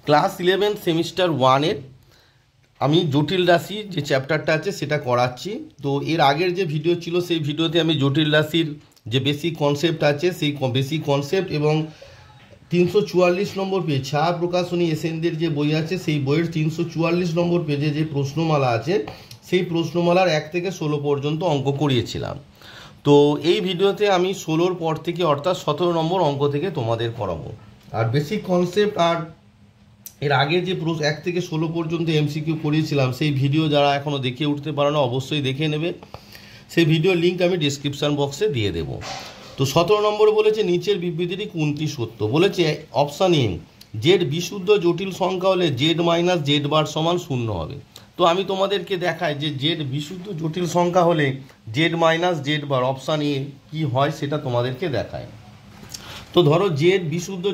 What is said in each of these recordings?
Class 11 semester 1-এর আমি জটিল রাশি যে চ্যাপ্টারটা আছে সেটা করাচ্ছি। তো এর আগের যে ভিডিও ছিল সেই ভিডিওতে আমি জটিল রাশির যে বেসিক কনসেপ্ট আছে সেই বেসিক কনসেপ্ট এবং 344 নম্বর পেজ ছায়া প্রকাশনী এসএনদের যে বই আছে সেই বইয়ের 344 নম্বর পেজে যে প্রশ্নমালা আছে সেই প্রশ্নমালার 1 থেকে 16 পর্যন্ত অঙ্ক করিয়েছিলাম। তো এই ভিডিওতে আমি 16-র পর থেকে অর্থাৎ 17 নম্বর অঙ্ক থেকে তোমাদের করাবো। আর বেসিক কনসেপ্ট আর এর আগে যে 1 থেকে 16 পর্যন্ত এমসিকিউ করিয়েছিলাম সেই ভিডিও যারা এখনও দেখে উঠতে পারো না অবশ্যই দেখে নেবে, সেই ভিডিওর লিঙ্ক আমি ডিসক্রিপশান বক্সে দিয়ে দেবো। তো 17 নম্বরে বলেছে নিচের বিবৃতিটি কোনটি সত্য। বলেছে অপশান এ জেড বিশুদ্ধ জটিল সংখ্যা হলে জেড মাইনাস জেড বার সমান 0 হবে। তো আমি তোমাদেরকে দেখাই যে জেড বিশুদ্ধ জটিল সংখ্যা হলে Z minus Z bar option এ কী হয় সেটা তোমাদেরকে দেখায়। তো ধরো জেড বিশুদ্ধ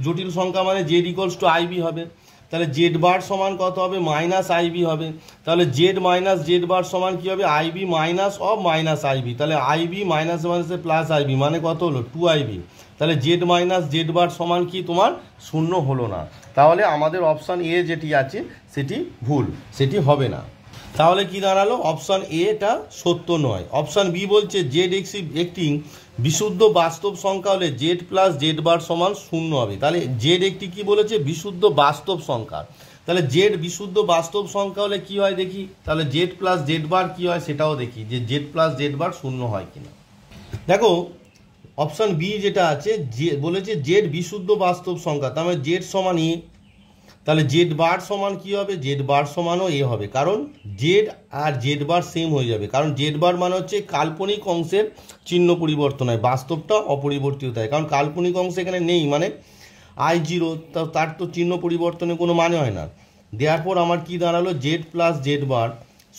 জটিল সংখ্যা মানে জেড ইকুয়ালস টু আইবি হবে, তাহলে জেড বার সমান কত হবে মাইনাস আইবি হবে। তাহলে জেড মাইনাস জেড বার সমান কী হবে i b minus of minus i b, তাহলে আইবি মাইনাস মাইনাসে প্লাস আইবি মানে কত হলো 2IB। তাহলে জেড মাইনাস জেড বার সমান কি তোমার 0 হলো না, তাহলে আমাদের অপশান এ যেটি আছে সেটি ভুল, সেটি হবে না। তাহলে কি দাঁড়ালো অপশান এটা সত্য নয়। অপশান বি বলছে জেড একটি বিশুদ্ধ বাস্তব সংখ্যা হলে জেড প্লাস জেড বার সমান 0 হবে। তাহলে জেড একটি কি বলেছে বিশুদ্ধ বাস্তব সংখ্যা, তাহলে জেড বিশুদ্ধ বাস্তব সংখ্যা হলে কি হয় দেখি, তাহলে জেড প্লাস জেড বার কি হয় সেটাও দেখি যে জেড প্লাস জেড বার 0 হয় কিনা। দেখো অপশান বি যেটা আছে বলেছে জেড বিশুদ্ধ বাস্তব সংখ্যা, তার মানে জেড সমান এ, তাহলে জেড বার সমান কি হবে জেড বার সমানও এ হবে, কারণ জেড আর জেড বার সেম হয়ে যাবে, কারণ জেড বার মানে হচ্ছে কাল্পনিক অংশের চিহ্ন পরিবর্তন হয়, বাস্তবটা অপরিবর্তিত হয়, কারণ কাল্পনিক অংশ এখানে নেই মানে I0 তার তো চিহ্ন পরিবর্তনের কোনো মানে হয় না। দেওয়ার পর আমার কি দাঁড়ালো জেড প্লাস জেড বার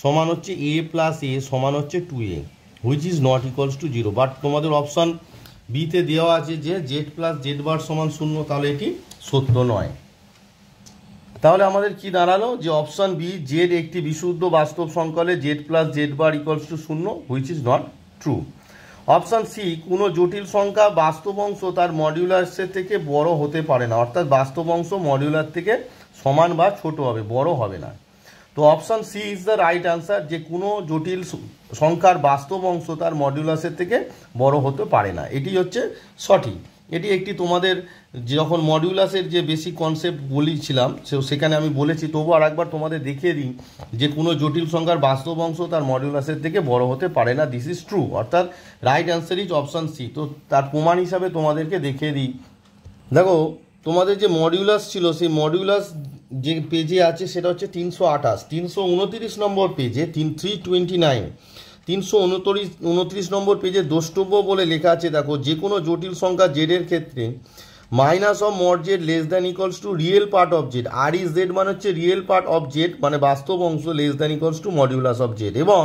সমান হচ্ছে এ প্লাস এ সমান হচ্ছে 2A which is not equals to 0। But তোমাদের অপশান বিতে দেওয়া আছে যে জেড প্লাস জেড বার সমান 0, তাহলে এটি সত্য নয়। তাহলে আমাদের কি দাঁড়ালো যে অপশান বি জেড একটি বিশুদ্ধ বাস্তব সংখ্যা হলে z plus Z bar equals to 0 which is not true. Option C কোনো জটিল সংখ্যা বাস্তব অংশ তার মডিউলাসের থেকে বড় হতে পারে না, অর্থাৎ বাস্তব অংশ মডিউলার থেকে সমান বা ছোট হবে, বড় হবে না। তো option C is the right answer, যে কোনো জটিল সংখ্যার বাস্তব অংশ তার মডিউলাসের থেকে বড় হতে পারে না, এটি হচ্ছে সঠিক। এটি একটি তোমাদের যখন মডিউলাসের যে বেসিক কনসেপ্ট বলেছিলাম সেখানে আমি বলেছি, তবু আর একবার তোমাদের দেখিয়ে দিই যে কোনো জটিল সংখ্যার বাস্তব অংশ তার মডিউলাসের থেকে বড় হতে পারে না, দিস ইজ ট্রু, অর্থাৎ right answer is option C. তো তার প্রমাণ হিসাবে তোমাদেরকে দেখিয়ে দিই। দেখো তোমাদের যে মডিউলাস ছিল সেই মডিউলাস যে পেজে আছে সেটা হচ্ছে 328, 329 নম্বর পেজে 329, 329 নম্বর পেজে দ্রষ্টব্য বলে লেখা আছে। দেখো যে কোনো জটিল সংখ্যা জেডের ক্ষেত্রে minus of mod Z less than equals to real part of Z, R E Z মানে হচ্ছে রিয়েল পার্ট অফ জেড মানে বাস্তব অংশ less than equals to modulus of Z, এবং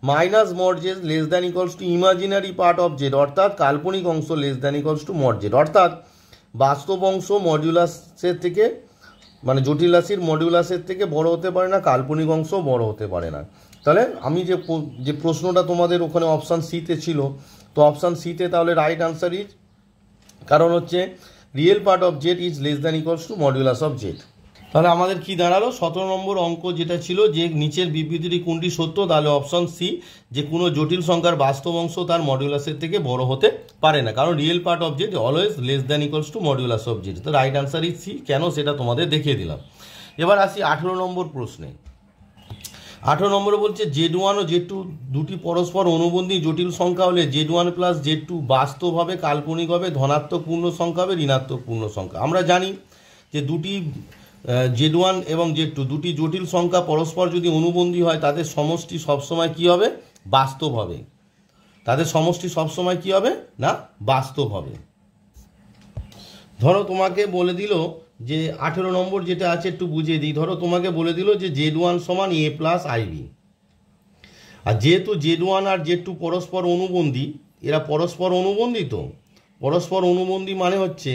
minus mod Z less than equals to imaginary part of Z অর্থাৎ কাল্পনিক অংশ less than equals to mod Z, অর্থাৎ বাস্তব অংশ মডিউলাসের থেকে মানে জটিল রাশির মডিউলাসের থেকে বড় হতে পারে না, কাল্পনিক অংশ বড় হতে পারে না। তাহলে আমি যে প্রশ্নটা তোমাদের ওখানে অপশান সিতে ছিল, তো অপশান সিতে তাহলে রাইট আনসার ইজ, কারণ হচ্ছে real part of Z is less than equals to modulus of Z. তাহলে আমাদের কি দাঁড়ালো 17 নম্বর অঙ্ক যেটা ছিল যে নিচের বিবৃতিটি কোনটি সত্য, তাহলে অপশান সি যে কোনো জটিল সংখ্যার বাস্তব অংশ তার মডিউলাসের থেকে বড় হতে পারে না, কারণ real part of Z always less than equals to modulus of Z. তো রাইট আনসার ইজ সি, কেন সেটা তোমাদের দেখিয়ে দিলাম। এবার আসি 18 নম্বর প্রশ্নে। 18 নম্বরে বলছে Z1 ও Z2 দুটি পরস্পর অনুবন্ধী জটিল সংখ্যা হলে Z1 প্লাস Z2 বাস্তব হবে, কাল্পনিক হবে, ধনাত্মক পূর্ণ সংখ্যা হবে, ঋণাত্মক পূর্ণ সংখ্যা। আমরা জানি যে দুটি Z1 এবং Z2 দুটি জটিল সংখ্যা পরস্পর যদি অনুবন্ধী হয় তাদের সমষ্টি সবসময় কি হবে বাস্তব হবে, তাদের সমষ্টি সবসময় কি হবে না বাস্তব হবে। ধরো তোমাকে বলে দিল যে 18 নম্বর যেটা আছে একটু বুঝিয়ে দিই। ধরো তোমাকে বলে দিল যে Z1 সমান A প্লাস IB, আর যেহেতু Z1 আর Z2 পরস্পর অনুবন্ধী, এরা পরস্পর অনুবন্ধী, তো পরস্পর অনুবন্ধী মানে হচ্ছে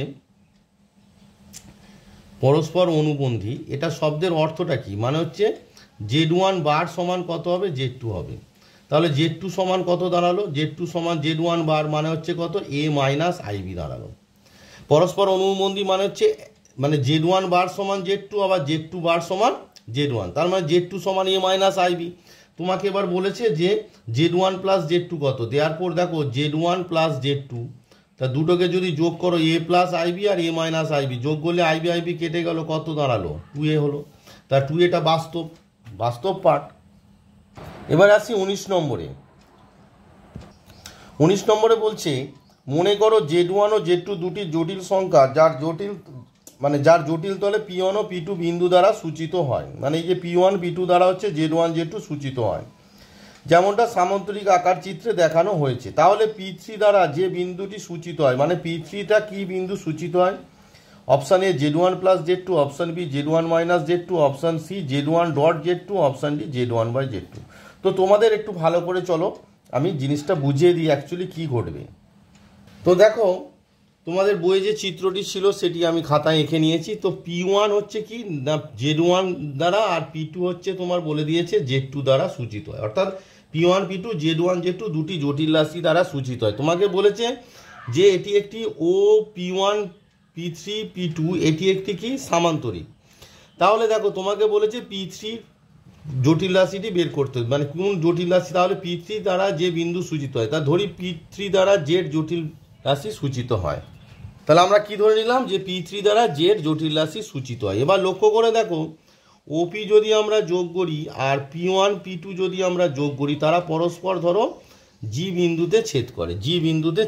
পরস্পর অনুবন্ধী, এটা শব্দের অর্থটা কি মানে হচ্ছে Z1 বার সমান কত হবে Z2 হবে, তাহলে Z2 সমান কত দাঁড়ালো Z2 সমান Z1 বার মানে হচ্ছে কত A মাইনাস IB দাঁড়ালো। পরস্পর অনুবন্ধী মানে হচ্ছে মানে Z1 বার সমান Z2, আবার Z2 বার সমান Z1, তার মানে Z2 সমান A মাইনাস আইবি। তোমাকে এবার বলেছে যে Z1 প্লাস Z2 কত, দেওয়ার পর দেখো Z1 প্লাস Z2, তা দুটোকে যদি যোগ করো A প্লাস আইবি আর A মাইনাস আইবি, যোগ করলে আইবি আইবি কেটে গেল, কত দাঁড়ালো 2A হলো। তা 2Aটা বাস্তব পার্ট। এবার আসি 19 নম্বরে। 19 নম্বরে বলছে মনে করো Z1 ও Z2 দুটি জটিল সংখ্যা যার জটিল তলে P1 ও P2 বিন্দু দ্বারা সূচিত হয়। মানে এই যে P1 P2 দ্বারা হচ্ছে Z1 Z2 সূচিত হয়, যেমনটা সামান্তরিক আকার চিত্রে দেখানো হয়েছে। তাহলে P3 দ্বারা যে বিন্দুটি সূচিত হয়, মানে P3টা কি বিন্দু সূচিত হয়? Option A Z1 plus Z2, option B Z1 minus Z2, option C Z1 dot Z2, option D Z1 by Z2। তো তোমাদের একটু ভালো করে চলো আমি জিনিসটা বুঝিয়ে দিই অ্যাকচুয়ালি কী ঘটবে। তো দেখো তোমাদের বইয়ে যে চিত্রটি ছিল সেটি আমি খাতায় এঁকে নিয়েছি। তো P1 হচ্ছে কি না Z1 দ্বারা, আর P2 হচ্ছে তোমার বলে দিয়েছে Z2 দ্বারা সূচিত হয়। অর্থাৎ P1 P2 Z1 Z2 দুটি জটিল রাশি দ্বারা সূচিত হয়। তোমাকে বলেছে যে এটি একটি ও P1 P3 P2 এটি একটি কি সামান্তরিক। তাহলে দেখো তোমাকে বলেছে P3 জটিল রাশিটি বের করতে হবে, মানে কোন জটিল রাশি, তাহলে P3 দ্বারা যে বিন্দু সূচিত হয়, তা ধরি P3 দ্বারা Z জটিল রাশি সূচিত হয়। তাহলে আমরা কি ধরে নিলাম যে P3 দ্বারা Z জটিল রাশি সূচিত হয়। এবার লক্ষ্য করে দেখো OP যদি আমরা যোগ করি আর P1 P2 যদি আমরা যোগ করি, তারা পরস্পর ধরো G বিন্দুতে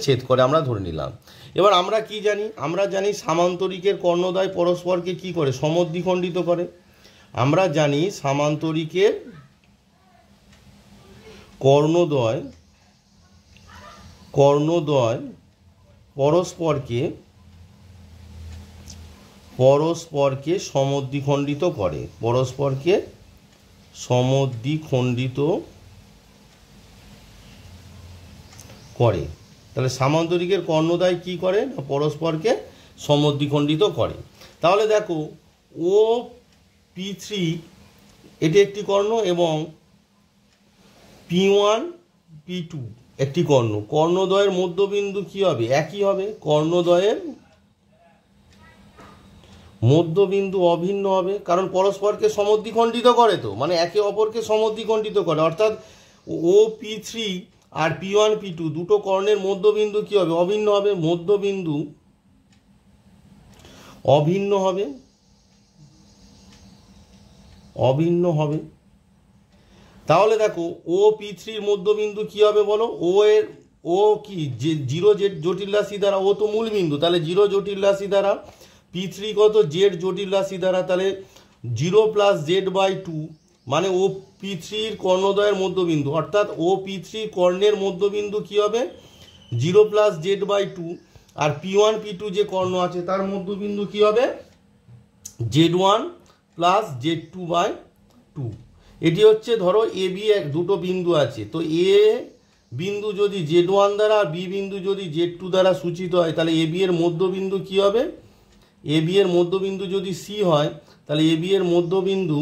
ছেদ করে আমরা ধরে নিলাম। এবার আমরা কি জানি? আমরা জানি সামান্তরিকের কর্ণদ্বয় পরস্পরকে কি করে, সমদ্বিখণ্ডিত করে। আমরা জানি সামান্তরিকের কর্ণদ্বয় পরস্পরকে সমদ্বিখণ্ডিত করে, তাহলে সামান্তরিকের কর্ণদ্বয় কি করে না, পরস্পরকে সমদ্বিখণ্ডিত করে। তাহলে দেখো ও P3 এটি একটি কর্ণ এবং P1 P2 একটি কর্ণদ্বয়ের মধ্যবিন্দু কি হবে, একই হবে। কর্ণদ্বয়ের মধ্যবিন্দু অভিন্ন হবে, কারণ পরস্পরকে সমদ্বিখণ্ডিত করে, তো মানে একে অপরকে সমদ্বিখণ্ডিত করে। অর্থাৎ ও P3 আর P1 P2 দুটো কর্ণের মধ্যবিন্দু কি হবে, অভিন্ন হবে। মধ্যবিন্দু অভিন্ন হবে। তাহলে দেখো ও P3 মধ্যবিন্দু কি হবে বলো, ও কি যে 0 জটিল রাশি দ্বারা, ও তো মূল বিন্দু, তাহলে 0 জটিল রাশি দ্বারা, P3 কত Z জটিল রাশি দ্বারা, তাহলে 0 প্লাস Z/2, মানে ও P3 কর্ণদ্বয়ের মধ্যবিন্দু, অর্থাৎ ও P3 কর্ণের মধ্যবিন্দু কি হবে 0 প্লাস Z/2, আর P1 P2 যে কর্ণ আছে তার মধ্যবিন্দু কি হবে Z1 প্লাস Z2/2। এটি হচ্ছে ধরো এ বি দুটো বিন্দু আছে, তো এ বিন্দু যদি Z1 দ্বারা আর বি বিন্দু যদি Z2 দ্বারা সূচিত হয়, তাহলে এ বি এর মধ্যবিন্দু কি হবে, এ বি এর মধ্যবিন্দু যদি সি হয়, তাহলে এ বি এর মধ্যবিন্দু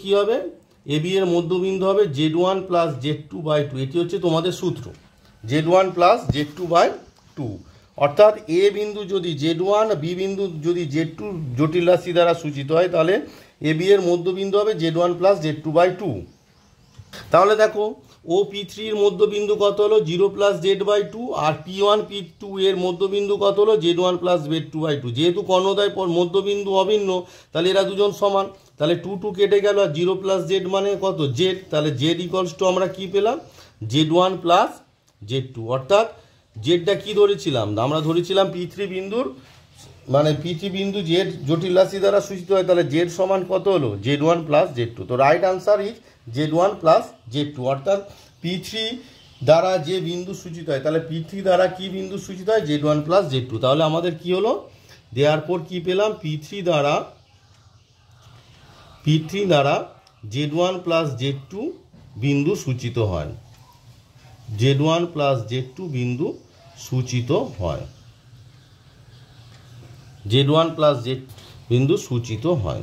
কি হবে, এ বি এর মধ্যবিন্দু হবে Z1 প্লাস Z2/2। এটি হচ্ছে তোমাদের সূত্র, Z1 প্লাস Z2/2। অর্থাৎ এ বিন্দু যদি Z1, বি বিন্দু যদি Z2 জটিল রাশি দ্বারা সূচিত হয়, তাহলে এ বি এর মধ্যবিন্দু হবে Z1 প্লাস Z2/2। তাহলে দেখো ও P3 এর মধ্যবিন্দু কত হলো 0 প্লাস Z/2, আর P1 P2 এর মধ্যবিন্দু কত হলো Z1 প্লাস Z2/2। যেহেতু কর্ণদ্বয় মধ্যবিন্দু অভিন্ন, তাহলে এরা দুজন সমান, তাহলে 2 2 কেটে গেল, আর 0 প্লাস Z মানে কত Z, তাহলে Z ইকুয়ালস টু আমরা কি পেলাম Z1 প্লাস Z2। অর্থাৎ জেডটা কি ধরেছিলাম, আমরা ধরেছিলাম P3 বিন্দুর, মানে P3 বিন্দু Z জটিল রাশি দ্বারা সূচিত হয়, তাহলে Z সমান কত হলো Z1 প্লাস Z2। তো right answer is Z1 plus Z2। অর্থাৎ P3 দ্বারা যে বিন্দু সূচিত হয়, তাহলে P3 দ্বারা কি বিন্দু সূচিত হয় Z1 প্লাস Z2। তাহলে আমাদের কি হলো, দেওয়ার পর কি পেলাম, P3 দ্বারা Z1 প্লাস Z2 বিন্দু সূচিত হয়, Z1 প্লাস Z2 বিন্দু সূচিত হয়, Z1 প্লাস Z বিন্দু সূচিত হয়।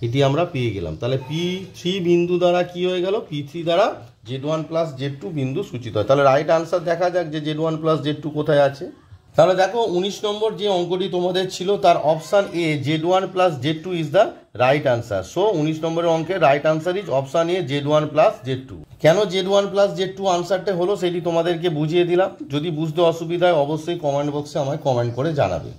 এটি আমরা পেয়ে গেলাম। তাহলে P3 বিন্দু দ্বারা কি হয়ে গেল, P3 দ্বারা Z1 প্লাস Z2 বিন্দু সূচিত হয়। তাহলে রাইট আনসার দেখা যাক যে Z1 প্লাস Z2 কোথায় আছে। তাহলে দেখো 19 নম্বর যে অঙ্কটি তোমাদের ছিল তার option A Z1 plus Z2 is the right answer. So 19 নম্বরের অঙ্কের right answer is option A Z1 plus Z2। কেন Z1 প্লাস Z2 আনসারটা হলো সেটি তোমাদেরকে বুঝিয়ে দিলাম। যদি বুঝতে অসুবিধা হয় অবশ্যই কমেন্ট বক্সে আমায় কমেন্ট করে জানাবে।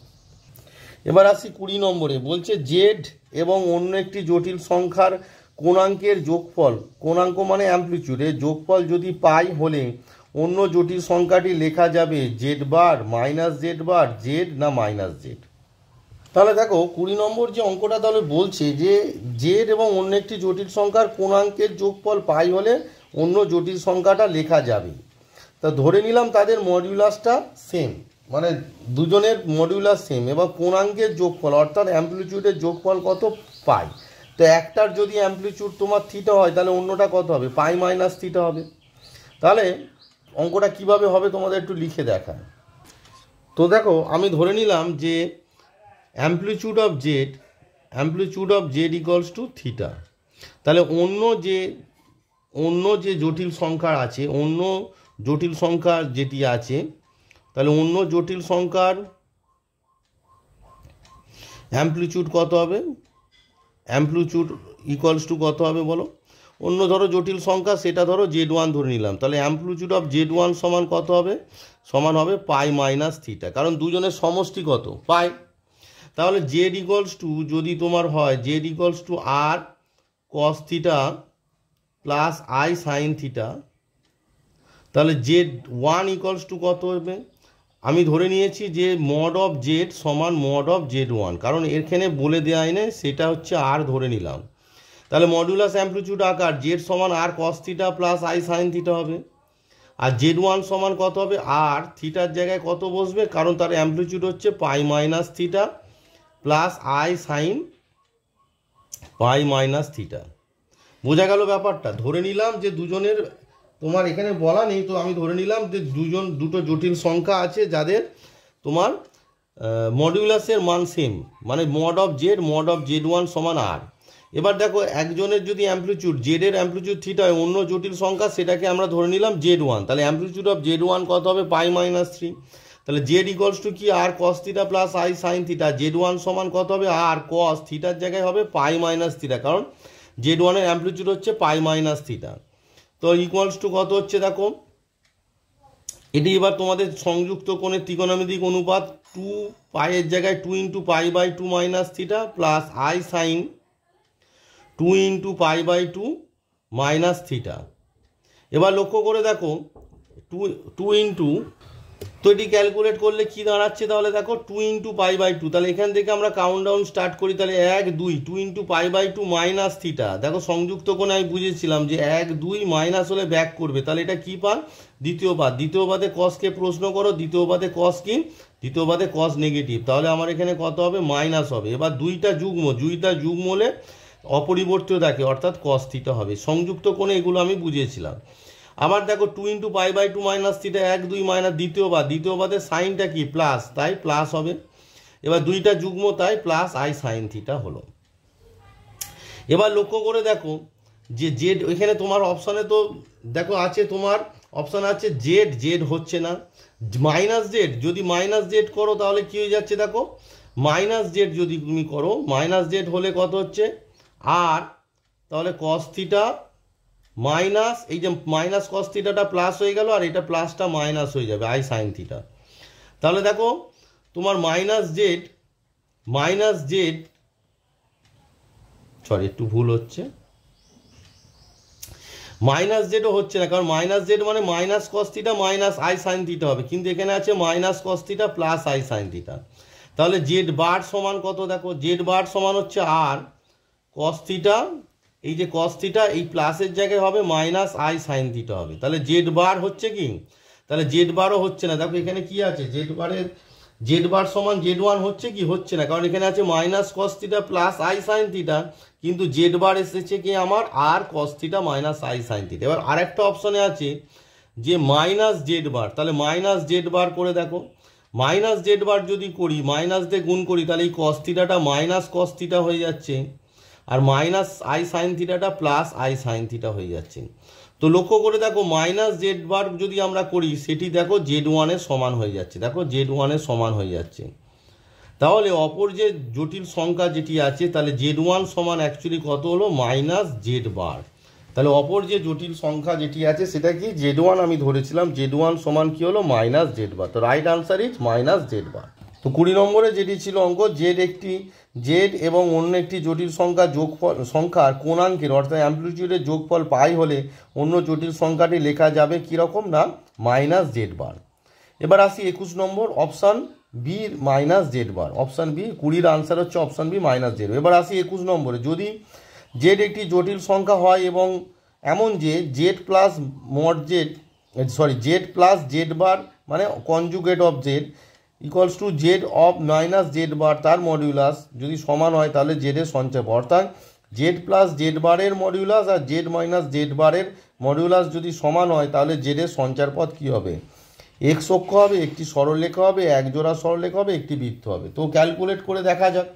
এবার আসি 20 নম্বরে, বলছে জেড এবং অন্য একটি জটিল সংখ্যার কোণাঙ্কের যোগফল, কোণাঙ্ক মানে অ্যামপ্লিটিউডের যোগফল যদি পাই হলে অন্য জটিল সংখ্যাটি লেখা যাবে জেড বার মাইনাস জেড বার, জেড না মাইনাস জেড। তাহলে দেখো 20 নম্বর যে অঙ্কটা তাহলে বলছে যে জেড এবং অন্য একটি জটিল সংখ্যার কোণাঙ্কের যোগফল পাই হলে অন্য জটিল সংখ্যাটা লেখা যাবে। তা ধরে নিলাম তাদের মডিউলাসটা সেম, মানে দুজনের মডিউলাস সেম এবং কোণাঙ্কের যোগফল অর্থাৎ অ্যামপ্লিটিউডের যোগফল কত পাই। তো একটার যদি অ্যামপ্লিটিউড তোমার থিটা হয় তাহলে অন্যটা কত হবে, পাই মাইনাস থিটা হবে। তাহলে অঙ্কটা কিভাবে হবে তোমাদের একটু লিখে দেখায়। তো দেখো আমি ধরে নিলাম যে amplitude of Z equals two theta. তাহলে অন্য যে জটিল সংখ্যা আছে, অন্য জটিল সংখ্যা যেটি আছে, তাহলে অন্য জটিল সংখ্যার অ্যামপ্লিটিউড কত হবে, অ্যামপ্লিটিউড ইকুয়ালস টু কত হবে বলো। অন্য ধরো জটিল সংখ্যা সেটা ধরো Z1 ধরে নিলাম, তাহলে অ্যামপ্লিটিউড অফ Z1 সমান কত হবে, সমান হবে পাই মাইনাস থিটা, কারণ দুজনের সমষ্টি কত পাই। তাহলে জেড ইকুয়ালস টু যদি তোমার হয় z equals to r cos theta plus I sine theta, তাহলে Z1 ইকুয়ালস টু কত হবে, আমি ধরে নিয়েছি যে মড অফ জেড সমান মড অফ Z1, কারণ এখানে বলে দেওয়াই নেই, সেটা হচ্ছে আর ধরে নিলাম। তাহলে মডুলাস অ্যামপ্লিটিউড আকার জেড সমান R cos theta plus I sine theta হবে, আর Z1 সমান কত হবে, আর থিটার জায়গায় কত বসবে, কারণ তার অ্যামপ্লিটিউড হচ্ছে pi minus theta plus I sine pi minus theta. বোঝা গেল ব্যাপারটা। ধরে নিলাম যে দুজনের, তোমার এখানে বলা নেই তো আমি ধরে নিলাম যে দুটো জটিল সংখ্যা আছে যাদের তোমার মডিউলাসের মান সেম, মানে মড অফ Z1 সমান আর। এবার দেখো একজনের যদি অ্যামপ্লিটিউড জেডের অ্যামপ্লিটিউড থিটা হয়, অন্য জটিল সংখ্যা সেটাকে আমরা ধরে নিলাম Z1, তাহলে অ্যামপ্লিটিউড অফ Z1 কত হবে, পাই মাইনাস 3। তাহলে জেড ইকুয়ালস টু কি, R cos theta plus I sine theta, Z1 সমান কত হবে, আর কস থিটার জায়গায় হবে পাই মাইনাস থিটা, কারণ Z1 এর অ্যামপ্লিটিউড হচ্ছে পাই মাইনাস থিটা। তো ইকুয়ালস টু কত হচ্ছে দেখো, এটি এবার তোমাদের সংযুক্ত কোণের ত্রিকোণমিতিক অনুপাত 2 পাইয়ের জায়গায় 2 into pi by 2 minus theta plus I sine 2 into pi by 2 minus theta. এবার লক্ষ্য করে দেখো 2 ইন্টু, তো এটি ক্যালকুলেট করলে কি দাঁড়াচ্ছে, তাহলে দেখো 2 ইন্টু পাই বাই 2, তাহলে এখান থেকে আমরা কাউন্টডাউন স্টার্ট করি, তাহলে 1 2 2 into pi by 2 minus theta. দেখো সংযুক্ত কোণে আমি বুঝেছিলাম যে 1 2 মাইনাস হলে ব্যাক করবে, তাহলে এটা কি পান, দ্বিতীয় পাদ। দ্বিতীয় পাদে কসকে প্রশ্ন করো, দ্বিতীয় পাদে কস কি, দ্বিতীয় পাদে কস নেগেটিভ, তাহলে আমার এখানে কত হবে, মাইনাস হবে। এবার দুইটা যুগ্ম হলে অপরিবর্তিত থাকে অর্থাৎ কস থিটা হবে। সংযুক্ত কোণে এগুলো আমি বুঝিয়েছিলাম। আবার দেখো 2 into pi by 2 minus theta 1 2 minus দ্বিতীয় পাদের সাইনটা কি প্লাস, তাই প্লাস হবে। এবার দুইটা যুগ্ম তাই প্লাস আই সাইন থিটা হলো। এবার লক্ষ্য করে দেখো যে জেড, এখানে তোমার অপশানে তো দেখো আছে, তোমার অপশান আছে জেড হচ্ছে না, মাইনাস জেড, যদি মাইনাস জেড করো তাহলে কি হয়ে যাচ্ছে দেখো, মাইনাস জেড যদি তুমি করো, মাইনাস জেড হলে কত হচ্ছে আর, তাহলে কস থিটা মাইনাস, এই যে মাইনাস কস থিটাটা প্লাস হয়ে গেল আর এটা প্লাসটা মাইনাস হয়ে যাবে আই সাইন থিটা। তাহলে দেখো তোমার মাইনাস জেড সরি একটু ভুল হচ্ছে, মাইনাস জেডও হচ্ছে না, কারণ মাইনাস জেড মানে minus cos theta minus I sine theta হবে, কিন্তু এখানে আছে minus cos theta plus I sine theta. তাহলে জেড বার সমান কত দেখো, জেড বার সমান হচ্ছে আর কস থিটা, এই যে কস থিটা এই প্লাসের জায়গায় হবে মাইনাস আই সাইন থিটা হবে। তাহলে জেড বার হচ্ছে কি, তাহলে জেড বারও হচ্ছে না, দেখো এখানে কি আছে, জেড বার সমান Z1 হচ্ছে কি, হচ্ছে না, কারণ এখানে আছে minus cos theta plus I sine theta, কিন্তু জেড বার এসেছে কি আমার R cos theta minus I sine theta. এবার আরেকটা অপশনে আছে যে মাইনাস জেড বার, তাহলে মাইনাস জেড বার করে দেখো, মাইনাস জেড বার যদি করি, মাইনাস দিয়ে গুণ করি, তাহলে এই কস থিটাটা মাইনাস কস থিটা হয়ে যাচ্ছে আর মাইনাস আই সাইন থিটাটা প্লাস আই সাইন থিটা হয়ে যাচ্ছে। তো লক্ষ্য করে দেখো মাইনাস জেড বার যদি আমরা করি সেটি দেখো Z1 এর সমান হয়ে যাচ্ছে, দেখো Z1 এর সমান হয়ে যাচ্ছে। তাহলে অপর যে জটিল সংখ্যা যেটি আছে তাহলে Z1 সমান অ্যাকচুয়ালি কত হলো মাইনাস জেড বার। তাহলে অপর যে জটিল সংখ্যা যেটি আছে সেটা কি Z1 আমি ধরেছিলাম, Z1 সমান কি হলো মাইনাস জেড বার। তো right answer is minus Z bar. তো 20 নম্বরে যেটি ছিল অঙ্ক, জেড এবং অন্য একটি জটিল সংখ্যার কোণাঙ্কের অর্থাৎ অ্যামপ্লিটিউডের যোগফল পাই হলে অন্য জটিল সংখ্যাটি লেখা যাবে কীরকম না মাইনাস জেড বার। এবার আসি 21 নম্বর, option B minus Z bar. Option B 20-র answer হচ্ছে অপশান বি মাইনাস জেড। এবার আসি 21 নম্বরে, যদি জেড একটি জটিল সংখ্যা হয় এবং এমন যে জেড প্লাস জেড বার মানে conjugate of Z equals to Z of minus Z bar তার মডিউলাস যদি সমান হয় তাহলে জেডের সঞ্চয়, অর্থাৎ জেড প্লাস জেড বারের মডিউলাস আর জেড মাইনাস জেড বারের মডিউলাস যদি সমান হয় তাহলে জেডের সঞ্চার পথ কী হবে, এক্স অক্ষ হবে, একটি সরলরেখা হবে, এক জোড়া সরলরেখা হবে, একটি বৃত্ত হবে। তো ক্যালকুলেট করে দেখা যাক।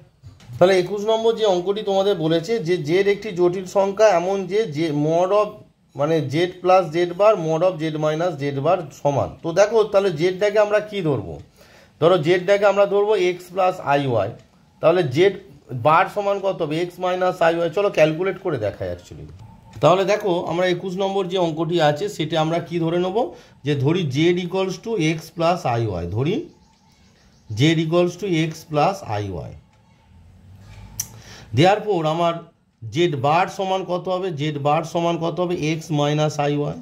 তাহলে 21 নম্বর যে অঙ্কটি তোমাদের বলেছে যে জেড একটি জটিল সংখ্যা এমন যে মড অফ মানে Z plus Z bar mod of Z minus Z bar সমান। তো দেখো তাহলে জেডটাকে আমরা কি ধরবো, ধরো জেডটাকে আমরা ধরবো এক্স প্লাস আই ওয়াই, তাহলে জেড বার সমান কত হবে এক্স মাইনাস আই ওয়াই। চলো ক্যালকুলেট করে দেখাই অ্যাকচুয়ালি। তাহলে দেখো আমরা 21 নম্বর যে অঙ্কটি আছে সেটা আমরা কি ধরে নেব, যে ধরি Z equals to X plus I Y, ধরি Z equals to X plus I Y. দেয়ারপর আমার জেড বার সমান কত হবে, জেড বার সমান কত হবে এক্স মাইনাস আই ওয়াই।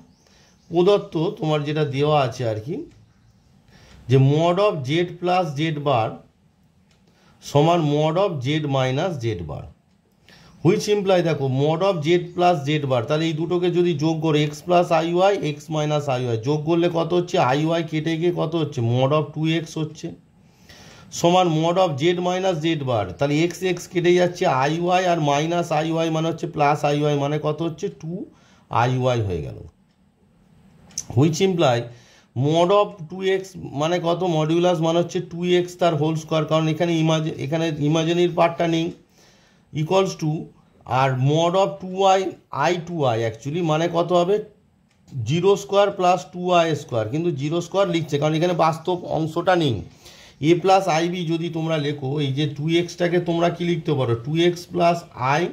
প্রদত্ত তোমার যেটা দেওয়া আছে আর কি, যে mod of Z plus Z bar সমান mod of Z minus Z bar, which imply দেখো mod of Z plus Z bar, তাহলে এই দুটোকে যদি যোগ করে X plus I Y x minus I Y যোগ করলে কত হচ্ছে, আই ওয়াই কেটে গিয়ে কত হচ্ছে মড অফ 2x হচ্ছে, সমান mod of Z minus Z bar, তাহলে এক্স এক্স কেটে যাচ্ছে আই ওয়াই আর মাইনাস আই ওয়াই মানে হচ্ছে প্লাস আই ওয়াই মানে কত হচ্ছে 2IY হয়ে গেল, which imply mod of 2x মানে কত মডিউলাস মানে হচ্ছে 2x তার হোল স্কোয়ার, কারণ এখানে ইমাজিনারি পার্টটা নেই, equals to r mod of 2i actually মানে কত হবে 0 স্কোয়ার প্লাস 2i স্কোয়ার, কিন্তু 0 স্কোয়ার লিখছে কারণ এখানে বাস্তব অংশটা নেই। এ প্লাস আইবি যদি তোমরা লেখো এই যে 2xটাকে তোমরা কি লিখতে পারো 2x প্লাস আই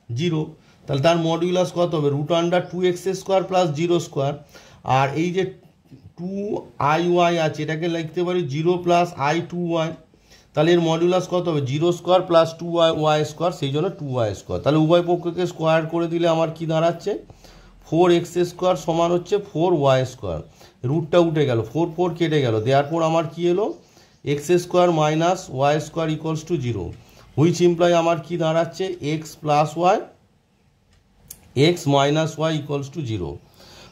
0, তাহলে তার মডিউলাস কত হবে √2x স্কোয়ার প্লাস 0 স্কোয়ার, আর এই যে 2IY আছে এটাকে লিখতে পারি 0 প্লাস I2y, তাহলে এর মডিউলাস কত হবে 0 স্কোয়ার প্লাস 2y স্কোয়ার, সেই জন্য 2y স্কোয়ার। তাহলে উভয় পক্ষকে স্কোয়ার করে দিলে আমার কি দাঁড়াচ্ছে 4x স্কোয়ার সমান হচ্ছে 4y স্কোয়ার, রুটটা উঠে গেল 4 কেটে গেল, দেওয়ার আমার কি এলো x square minus y square equals to 0, which imply আমার কি দাঁড়াচ্ছে x plus y x minus y equals to 0।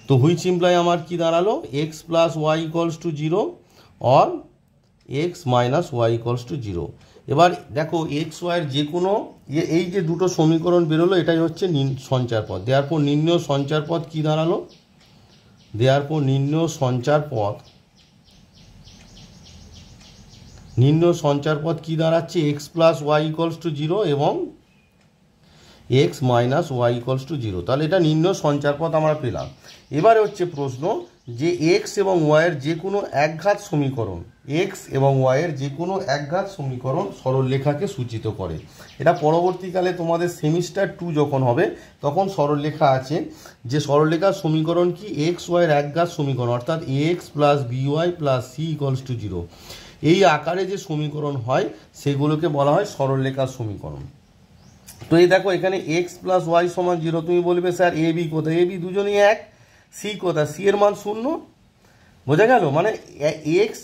তো হুইচ ইমপ্লাই আমার কি দাঁড়ালো x plus y equals to 0 or x minus y equals to 0। এবার দেখো এক্স ওয়াইয়ের যে কোনো এই যে দুটো সমীকরণ বেরোলো এটাই হচ্ছে সঞ্চার পথ, দেওয়ার নির্ণয় সঞ্চার পথ কী দাঁড়ালো, নির্ণয় সঞ্চার পথ কী দাঁড়াচ্ছে x plus y equals to 0 এবং x minus y equals to 0। তাহলে এটা নির্ণয় সঞ্চার পথ আমরা পেলাম। এবারে হচ্ছে প্রশ্ন যে এক্স এবং ওয়াইয়ের যে কোনো একঘাত সমীকরণ সরলরেখাকে সূচিত করে। এটা পরবর্তীকালে তোমাদের সেমিস্টার 2 যখন হবে তখন সরলরেখা আছে, যে সরলরেখার সমীকরণ কি এক্স ওয়াইয়ের একঘাত সমীকরণ, অর্থাৎ x plus b y plus c equals to 0, এই আকারে যে সমীকরণ হয় সেগুলোকে বলা হয় সরলরেখার সমীকরণ। তো এই দেখো এখানে এক্স প্লাস ওয়াই সমান 0, তুমি বলবে স্যার এ বি কোথায়, এ বি দুজনই এক, সি কোথায়, সি এর মান 0, বোঝা গেল। মানে এক্স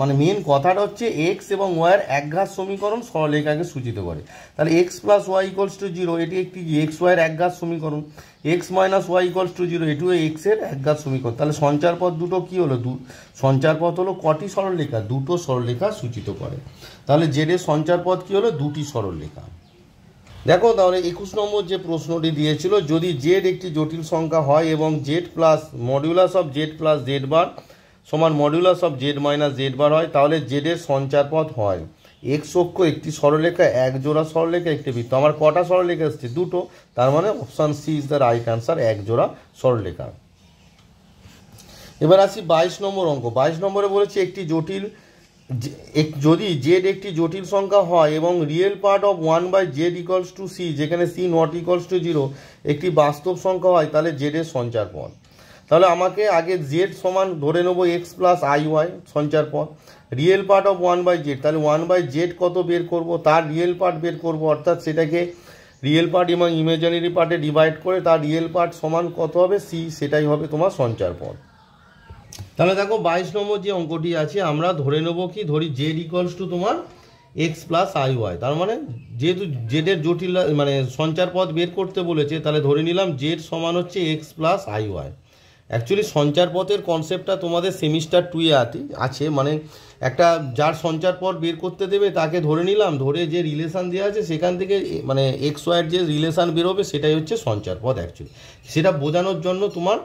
মানে মেন কথাটা হচ্ছে এক্স এবং ওয়াইয়ের একঘাত সমীকরণ সরলরেখাকে সূচিত করে। তাহলে x plus y equals to 0 এটি একটি এক্স ওয়াইয়ের একঘাত সমীকরণ, x minus y equals to 0 এটিও এক্স এর একঘাত সমীকরণ। তাহলে সঞ্চার পথ দুটো কি হলো, সঞ্চার পথ হলো কটি সরলরেখা, দুটো সরলরেখা সূচিত করে। তাহলে জেডের সঞ্চার পথ কি হলো, দুটি সরলরেখা। দেখো তাহলে 21 নম্বর যে প্রশ্নটি দিয়েছিল, যদি জেড একটি জটিল সংখ্যা হয় এবং Z plus modulus of Z plus Z bar সমান modulus of Z minus Z bar হয় তাহলে জেডের সঞ্চার পথ হয় এক্স অক্ষ একটি সরলরেখা, এক জোড়া সরলরেখা একটি বৃত্ত। আমার কটা সরলরেখা এসছে? দুটো। তার মানে option C is the right answer, এক জোড়া সরলরেখা। এবার আসি 22 নম্বর অঙ্ক। 22 নম্বরে বলেছে একটি জটিল, যদি জেড একটি জটিল সংখ্যা হয় এবং real part of 1/z equals to c, যেখানে সি নট ইকুয়ালস টু 0 একটি বাস্তব সংখ্যা হয়, তাহলে জেডের সঞ্চার পদ। তাহলে আমাকে আগে জেড সমান ধরে নেবো এক্স প্লাস আই ওয়াই সঞ্চার পদ। রিয়েল পার্ট অফ 1/z, তাহলে 1/z কত বের করব, তার রিয়েল পার্ট বের করব, অর্থাৎ সেটাকে রিয়েল পার্ট এবং ইমাজিনারি পার্টে ডিভাইড করে তার রিয়েল পার্ট সমান কত হবে, সি, সেটাই হবে তোমার সঞ্চার পদ। তাহলে দেখো 22 নম্বর যে অঙ্কটি আছে, আমরা ধরে নেব কি, ধরি জেড ইকুয়ালস টু তোমার এক্স প্লাস আই ওয়াই। তার মানে যেহেতু জেডের জটিল মানে সঞ্চার পদ বের করতে বলেছে, তাহলে ধরে নিলাম জেড সমান হচ্ছে x plus I y. Actually সঞ্চার পথের কনসেপ্টটা তোমাদের সেমিস্টার 2-এ আছে, মানে একটা যার সঞ্চার পথ বের করতে দেবে তাকে ধরে নিলাম, ধরে যে রিলেশান দেওয়া আছে সেখান থেকে মানে এক্স ওয়াইয়ের যে রিলেশান বেরোবে সেটাই হচ্ছে সঞ্চার পথ। অ্যাকচুয়ালি সেটা বোঝানোর জন্য তোমার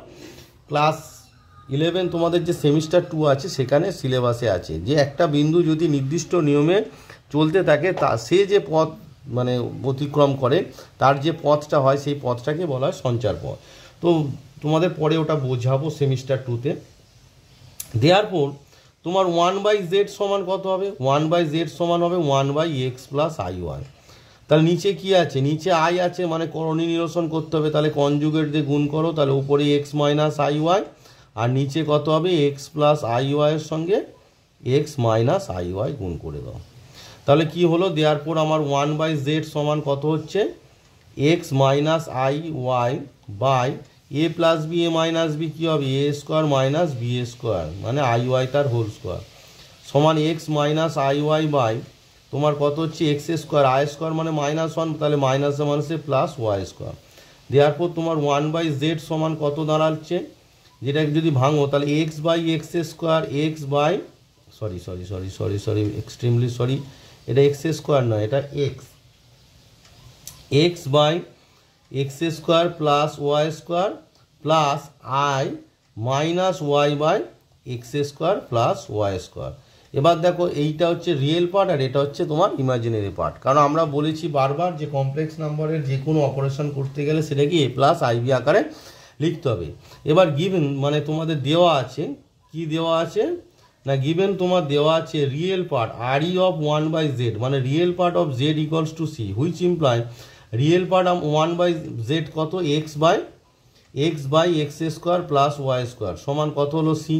ক্লাস 11 তোমাদের যে সেমিস্টার 2 আছে সেখানে সিলেবাসে আছে যে একটা বিন্দু যদি নির্দিষ্ট নিয়মে চলতে থাকে, তা সে যে পথ মানে অতিক্রম করে তার যে পথটা হয় সেই পথটাকে বলা হয় সঞ্চার পথ। তো তোমাদের পরে ওটা বোঝাবো সেমিস্টার 2-তে। দেওয়ার পর তোমার 1/z সমান কত হবে, 1/z সমান হবে 1/x প্লাস আই ওয়াই। তাহলে নিচে কি আছে, নিচে আই আছে, মানে করণী নিরসন করতে হবে, তাহলে কনজুগেট দিয়ে গুণ করো, তাহলে উপরে এক্স মাইনাস আই ওয়াই, আর নিচে কত হবে এক্স প্লাস আই ওয়াইয়ের সঙ্গে এক্স মাইনাস আই ওয়াই গুণ করে দাও। তাহলে কি হলো, দেওয়ার পর আমার 1/z সমান কত হচ্ছে, x minus I y by a plus b, a minus b কী হবে, a square minus b square, মানে আই ওয়াই তার হোল স্কোয়ার, সমান x minus I y by তোমার কত হচ্ছে এক্স স্কোয়ার, আই স্কোয়ার মানে -1, তাহলে মাইনাসে মাইনাসে প্লাস ওয়াই স্কোয়ার। দেওয়ার পর তোমার 1/z সমান কত দাঁড়াচ্ছে, যেটাকে যদি ভাঙো তাহলে x by x square, x by sorry extremely sorry, এটা এক্স স্কোয়ার নয়, এটা x by x square plus y square plus i minus y by x square plus y square. এবার দেখো এইটা হচ্ছে রিয়েল পার্ট আর এটা হচ্ছে তোমার ইমাজিনারি পার্ট, কারণ আমরা বলেছি বারবার যে কমপ্লেক্স নাম্বারের যে কোনো অপারেশন করতে গেলে সেটাকে এ প্লাস আইবি আকারে লিখতে হবে। এবার গিভেন মানে তোমাদের দেওয়া আছে, কি দেওয়া আছে না, গিভেন তোমার দেওয়া আছে real part R e of 1/z, মানে real part of z equals to c, which imply real part of 1/z কত, x by x square plus y square সমান কত হলো সি,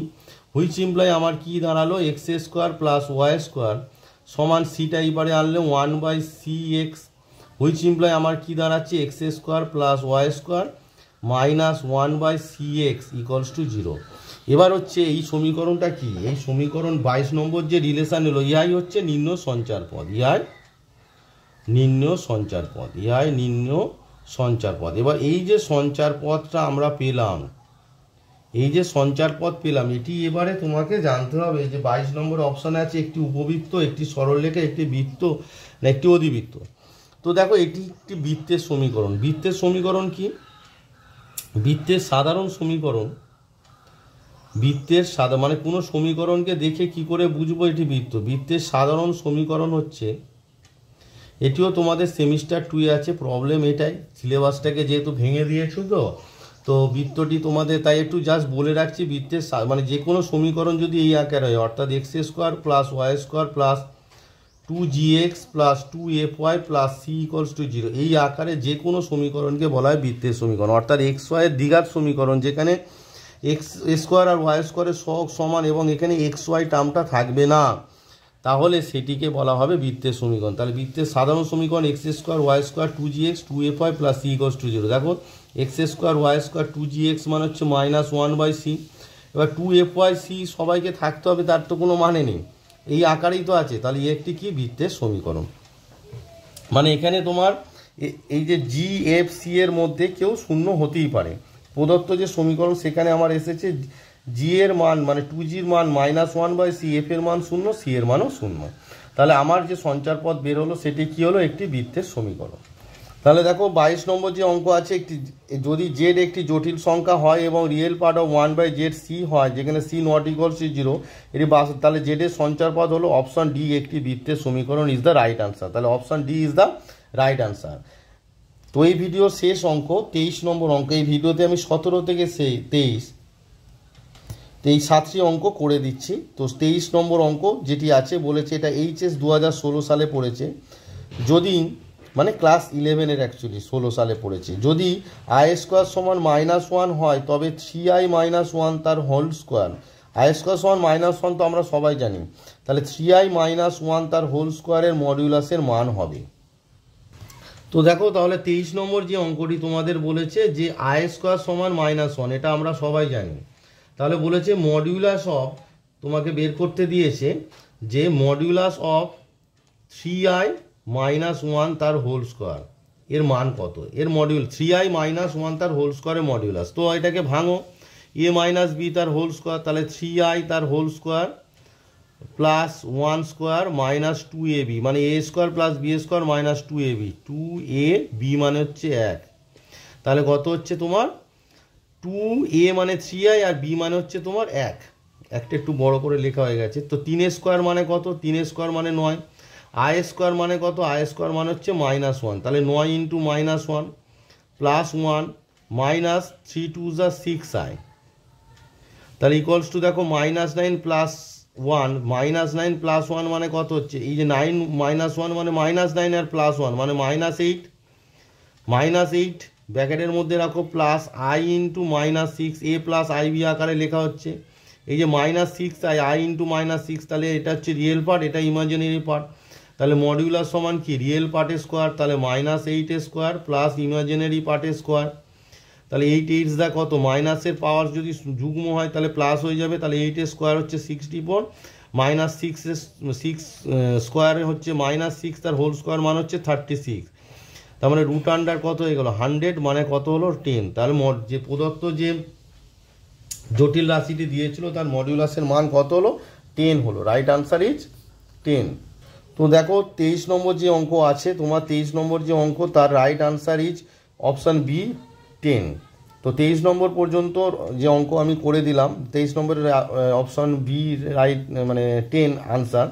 হুইচ ইমপ্লাই আমার কি দাঁড়ালো x square plus y square সমান সিটা এইবারে আনলে 1/cx, হুইচ ইমপ্লাই আমার কি দাঁড়াচ্ছে x square plus y square minus 1/cx equals to 0। এবার হচ্ছে এই সমীকরণটা কি, এই সমীকরণ 22 নম্বর যে রিলেশান এলো, ইহাই হচ্ছে নিম্ন সঞ্চার পদ, ইহাই নিম্ন সঞ্চার পদ। এবার এই যে সঞ্চার পদটা আমরা পেলাম, এই যে সঞ্চার পদ পেলাম, এটি এবারে তোমাকে জানতে হবে যে 22 নম্বর অপশানে আছে একটি উপবৃত্ত, একটি সরলরেখা, একটি বৃত্ত না একটি অধিবৃত্ত। তো দেখো এটি একটি বৃত্তের সমীকরণ। বৃত্তের সমীকরণ কি, বৃত্তের সাধারণ সমীকরণ, মানে কোনো সমীকরণকে দেখে কি করে বুঝবো এটি বৃত্ত, বৃত্তের সাধারণ সমীকরণ হচ্ছে, এটিও তোমাদের সেমিস্টার 2-এ আছে, প্রবলেম এটাই সিলেবাসটাকে যেহেতু ভেঙে দিয়েছো তো বৃত্তটি তোমাদের, তাই একটু জাস্ট বলে রাখছি, বৃত্তের মানে যে কোনো সমীকরণ যদি এই আকারে হয়, অর্থাৎ x square plus y square plus 2gx plus 2fy plus c equals to 0, এই আকারে যে কোনো সমীকরণকে বলা হয় বৃত্তের সমীকরণ, অর্থাৎ এক্স ওয়াইয়ের দ্বিঘাত সমীকরণ, যেখানে এক্স স্কোয়ার আর ওয়াই স্কোয়ারের সহগ সমান এবং এখানে এক্স ওয়াই টার্মটা থাকবে না, তাহলে সেটিকে বলা হবে বৃত্তের সমীকরণ। তাহলে বৃত্তের সাধারণ সমীকরণ x square y square 2gx 2fy plus c equals to 0। দেখো x square y square 2gx মানে হচ্ছে -1/c, এবার 2fy c সবাইকে থাকতে হবে, তার তো কোনো মানে নেই, এই আকারেই তো আছে, তাহলে একটি কি বৃত্তের সমীকরণ। মানে এখানে তোমার এই যে জি এফ সি এর মধ্যে কেউ শূন্য হতেই পারে, প্রদত্ত যে সমীকরণ সেখানে আমার এসেছে জি এর মান মানে 2gর মান -1/c, এফ এর মান 0, সি এর মানও 0, তাহলে আমার যে সঞ্চার পথ বের হলো সেটি কি হলো, একটি বৃত্তের সমীকরণ। তাহলে দেখো 22 নম্বর যে অঙ্ক আছে, একটি যদি জেড একটি জটিল সংখ্যা হয় এবং real part of 1/z c হয়, যেখানে c নট ইকুয়াল টু 0, এটি তাহলে জেড এর সঞ্চার পদ হলো অপশন ডি, একটি বৃত্তের সমীকরণ ইজ দ্য রাইট আনসার। তাহলে option D is the right answer. তো এই ভিডিওর শেষ অঙ্ক 23 নম্বর অঙ্ক। এই ভিডিওতে আমি 17 থেকে 23 7টি অঙ্ক করে দিচ্ছি। তো 23 নম্বর অঙ্ক যেটি আছে, বলেছে এটা এইচএস 2016 সালে পড়েছে, যদি মানে ক্লাস 11-এর অ্যাকচুয়ালি 16 সালে পড়েছে, যদি আই স্কোয়ার সমান -1 হয় তবে 3i - 1 তার হোল স্কোয়ার। আই স্কোয়ার সমান -1 তো আমরা সবাই জানি, তাহলে 3i - 1 তার হোল স্কোয়ারের মডিউলাসের মান হবে। তো দেখো তাহলে 23 নম্বর যে অঙ্কটি তোমাদের বলেছে যে আই স্কোয়ার সমান -1, এটা আমরা সবাই জানি। তাহলে বলেছে মডিউলাস অফ, তোমাকে বের করতে দিয়েছে যে মডিউলাস অফ 3i - 1 তার হোল স্কোয়ার এর মান কত, এর মডিউল 3i - 1 তার হোল স্কোয়ারের মডিউলাস। তো এটাকে ভাঙো, a - b তার হোল স্কোয়ার, তাহলে 3i তার whole square plus 1 square minus 2ab, মানে a square plus b square minus 2ab, 2ab মানে হচ্ছে 1, তাহলে কত হচ্ছে তোমার 2a মানে 3i আর b মানে হচ্ছে তোমার 1, একটা একটু বড় করে লেখা হয়ে গেছে। তো 3 স্কোয়ার মানে কত, 3 স্কোয়ার মানে 9, আই স্কোয়ার মানে কত, আই স্কোয়ার মানে হচ্ছে -1, তাহলে 9 × -1 প্লাস 1 মাইনাস 3 × 2 = 6i, তাহলে ইকুয়ালস টু দেখো -9 প্লাস 1, -9 প্লাস 1 মানে কত হচ্ছে, এই যে 9 - 1 মানে -9 আর প্লাস 1 মানে -8, -8 ব্র্যাকেটের মধ্যে রাখো plus i × -6, a plus ib আকারে লেখা হচ্ছে, এই যে -6i, i × -6, তাহলে এটা হচ্ছে রিয়েল পার্ট, এটা ইমাজিনারি পার্ট, তাহলে মডিউলাস সমান কি রিয়েল পার্টের স্কোয়ার, তাহলে -8 স্কোয়ার প্লাস ইমাজিনারি পার্টের স্কোয়ার, তাহলে 8 দা কত, মাইনাসের পাওয়ার যদি যুগ্ম হয় তাহলে প্লাস হয়ে যাবে, তাহলে 8 স্কোয়ার হচ্ছে 64, -6 স্কোয়ারে হচ্ছে -6, তার হোল স্কোয়ার মান হচ্ছে 36, তার মানে রুট আন্ডার কত হয়ে গেল 100, মানে কত হলো 10, তাহলে যে প্রদত্ত যে জটিল রাশিটি দিয়েছিল তার মডিউলাসের মান কত হলো 10 হলো। Right answer is 10। তো দেখো 23 নম্বর যে অঙ্ক আছে তোমার, 23 নম্বর যে অঙ্ক তার right answer is option B 10। তো 23 নম্বর পর্যন্ত যে অঙ্ক আমি করে দিলাম, 23 নম্বরের অপশান বি রাইট মানে 10 আনসার।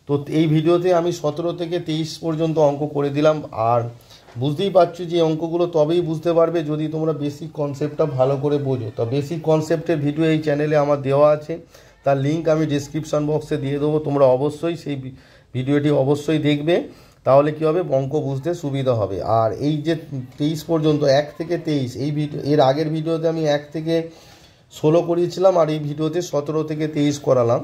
তো এই ভিডিওতে আমি 17 থেকে 23 পর্যন্ত অঙ্ক করে দিলাম। আর বুঝতেই পারছো যে অঙ্কগুলো তবেই বুঝতে পারবে যদি তোমরা বেসিক কনসেপ্টটা ভালো করে বোঝো। তো বেসিক কনসেপ্টের ভিডিও এই চ্যানেলে আমার দেওয়া আছে, তার লিঙ্ক আমি ডিসক্রিপশান বক্সে দিয়ে দেবো, তোমরা অবশ্যই সেই ভিডিওটি অবশ্যই দেখবে, তাহলে কী হবে অঙ্ক বুঝতে সুবিধা হবে। আর এই যে 23 পর্যন্ত 1 থেকে 23 এই ভিডিও, এর আগের ভিডিওতে আমি 1 থেকে 16 করিয়েছিলাম আর এই ভিডিওতে 17 থেকে 23 করালাম।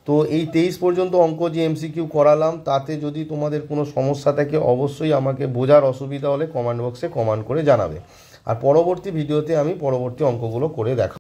তো এই 23 পর্যন্ত অঙ্ক যে এমসিকিউ করালাম তাতে যদি তোমাদের কোনো সমস্যা থাকে অবশ্যই আমাকে বোঝার অসুবিধা হলে কমেন্ট বক্সে কমেন্ট করে জানাবে। আর পরবর্তী ভিডিওতে আমি পরবর্তী অঙ্কগুলো করে দেখাবো।